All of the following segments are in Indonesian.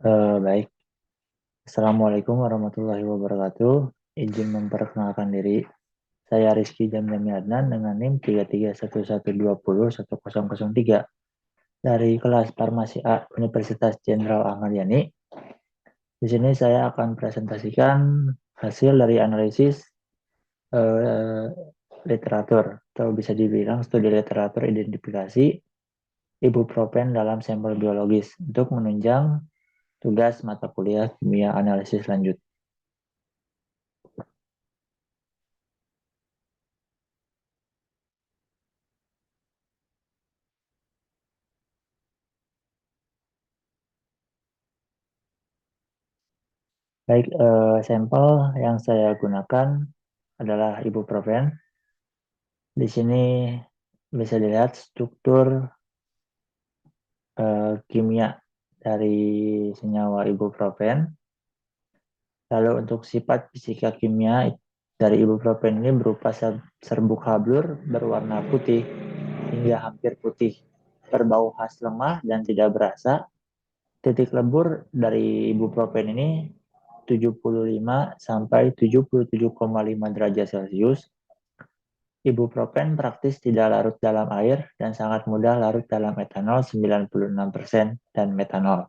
Baik, Assalamualaikum warahmatullahi wabarakatuh. Izin memperkenalkan diri, saya Rizky Jamjami Adnan dengan NIM 3311201003 dari kelas Farmasi A Universitas Jenderal Ahmad Yani. Di sini saya akan presentasikan hasil dari analisis eh, literatur, atau bisa dibilang studi literatur identifikasi ibuprofen dalam sampel biologis untuk menunjang tugas mata kuliah kimia analisis lanjut. Baik, sampel yang saya gunakan adalah ibuprofen. Di sini bisa dilihat struktur kimia dari senyawa ibuprofen. Lalu untuk sifat fisika kimia dari ibuprofen ini berupa serbuk hablur berwarna putih hingga hampir putih, berbau khas lemah dan tidak berasa. Titik lebur dari ibuprofen ini 75 sampai 77,5 derajat Celcius. Ibuprofen praktis tidak larut dalam air dan sangat mudah larut dalam etanol 96% dan metanol.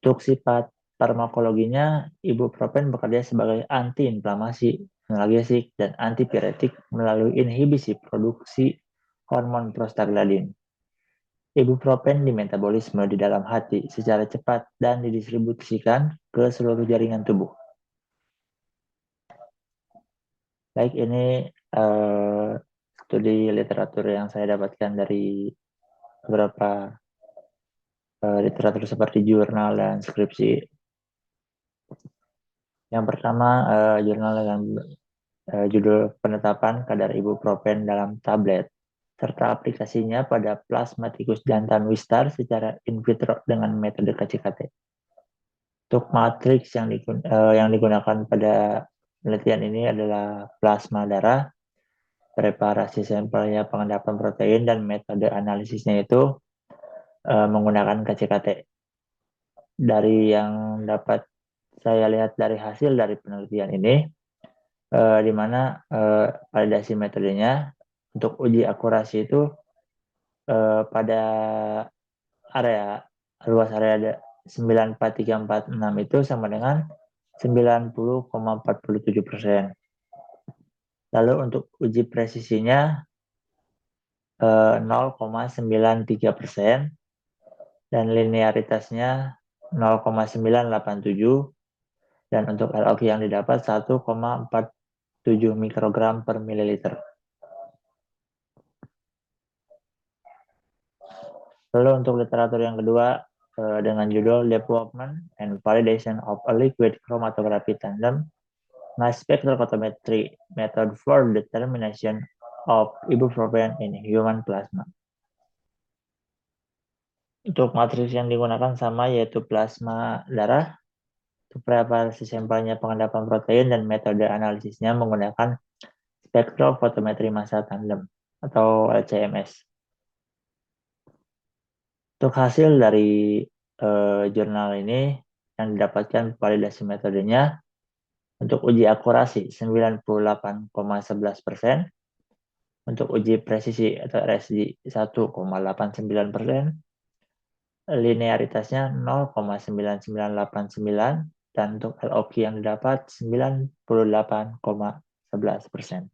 Untuk sifat farmakologinya, ibuprofen bekerja sebagai antiinflamasi, analgesik, dan antipiretik melalui inhibisi produksi hormon prostaglandin. Ibuprofen dimetabolisme di dalam hati secara cepat dan didistribusikan ke seluruh jaringan tubuh. Baik, ini studi literatur yang saya dapatkan dari beberapa literatur seperti jurnal dan skripsi. Yang pertama, jurnal dengan judul penetapan kadar ibuprofen dalam tablet serta aplikasinya pada plasma tikus jantan Wistar secara in vitro dengan metode KCKT. Untuk matriks yang digunakan pada penelitian ini adalah plasma darah, preparasi sampelnya pengendapan protein, dan metode analisisnya itu menggunakan KCKT. Dari yang dapat saya lihat dari hasil dari penelitian ini, di mana validasi metodenya untuk uji akurasi itu pada area luas area 94346 itu sama dengan 90,47%. Lalu untuk uji presisinya 0,93% dan linearitasnya 0,987 dan untuk LOQ yang didapat 1,47 mikrogram per mililiter. Lalu untuk literatur yang kedua dengan judul Development and Validation of a Liquid Chromatography Tandem Mass Spectrophotometry Method for Determination of Ibuprofen in Human Plasma. Untuk matriks yang digunakan sama yaitu plasma darah, preparasi sampelnya pengendapan protein, dan metode analisisnya menggunakan spektrofotometri massa tandem atau LCMS. Untuk hasil dari jurnal ini yang didapatkan validasi metodenya untuk uji akurasi 98,11%, untuk uji presisi atau RSD 1,89%, linearitasnya 0,9989, dan untuk LOQ yang didapat 98,11%.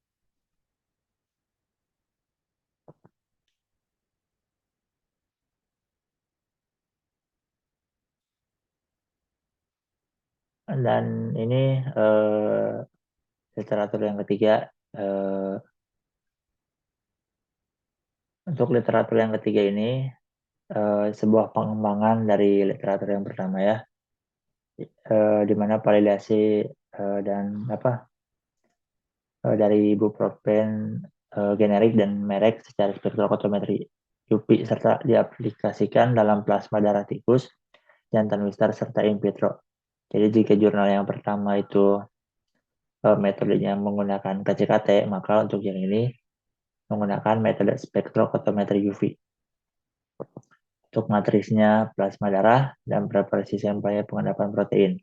Dan ini literatur yang ketiga. Untuk literatur yang ketiga ini sebuah pengembangan dari literatur yang pertama ya, di mana validasi dan dari ibuprofen generik dan merek secara spektrofotometri UV serta diaplikasikan dalam plasma darah tikus, jantan Wistar serta in vitro. Jadi jika jurnal yang pertama itu metodenya menggunakan KCKT, maka untuk yang ini menggunakan metode spektrofotometri UV. Untuk matriksnya plasma darah dan preparasi sampelnya pengendapan protein.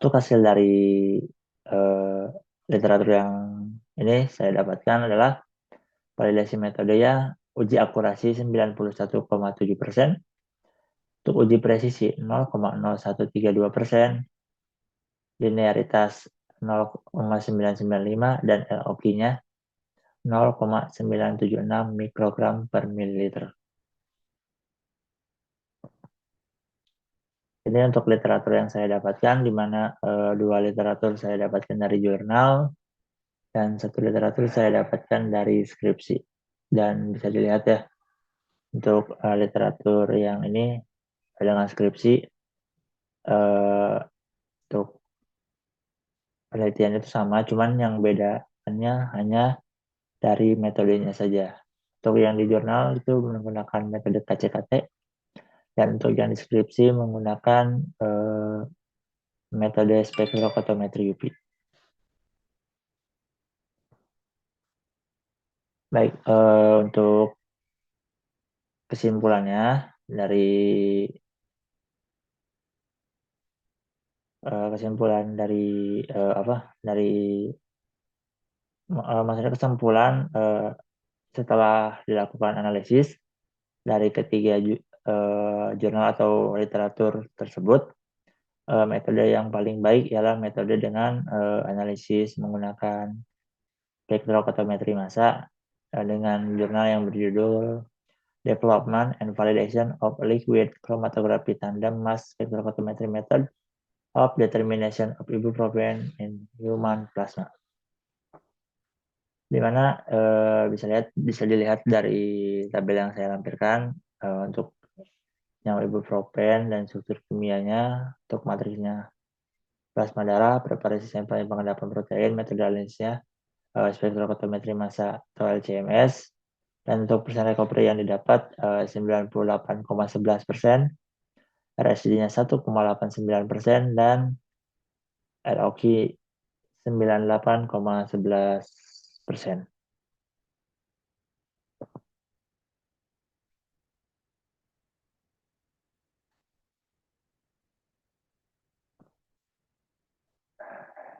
Untuk hasil dari eh, literatur yang ini saya dapatkan adalah validasi metodenya uji akurasi 91,7%, untuk uji presisi 0,0132%, linearitas 0,995 dan LOQ-nya 0,976 mikrogram per mililiter. Ini untuk literatur yang saya dapatkan, di mana dua literatur saya dapatkan dari jurnal dan satu literatur saya dapatkan dari skripsi. Dan bisa dilihat ya, untuk literatur yang ini dengan skripsi, uh, untuk penelitian itu sama, cuman yang bedanya hanya dari metodenya saja. Untuk yang di jurnal itu menggunakan metode KCKT, dan untuk yang deskripsi menggunakan metode spektrofotometri UV. Baik, untuk kesimpulannya dari kesimpulan dari apa dari maksudnya kesimpulan setelah dilakukan analisis dari ketiga jurnal atau literatur tersebut, metode yang paling baik ialah metode dengan analisis menggunakan spektrofotometri massa dengan jurnal yang berjudul Development and Validation of Liquid Chromatography Tandem Mass Spectrophotometry Method of Determination of Ibuprofen in Human Plasma. Di mana bisa dilihat dari tabel yang saya lampirkan untuk yang ibuprofen dan struktur kimianya, untuk matriksnya plasma darah, preparasi sampel pengendapan protein, metode analisisnya spektrofotometri massa atau LCMS, dan untuk persen recovery yang didapat 98,11%, RSD-nya 1,89%, dan ROQ 98,11%.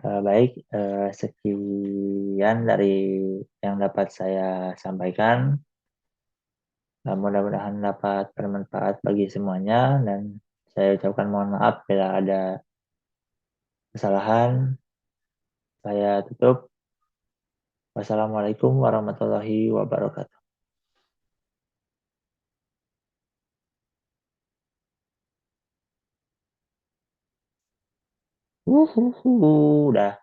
Baik, sekian dari yang dapat saya sampaikan. Mudah-mudahan dapat bermanfaat bagi semuanya, dan saya ucapkan mohon maaf bila ada kesalahan. Saya tutup. Wassalamualaikum warahmatullahi wabarakatuh. Udah.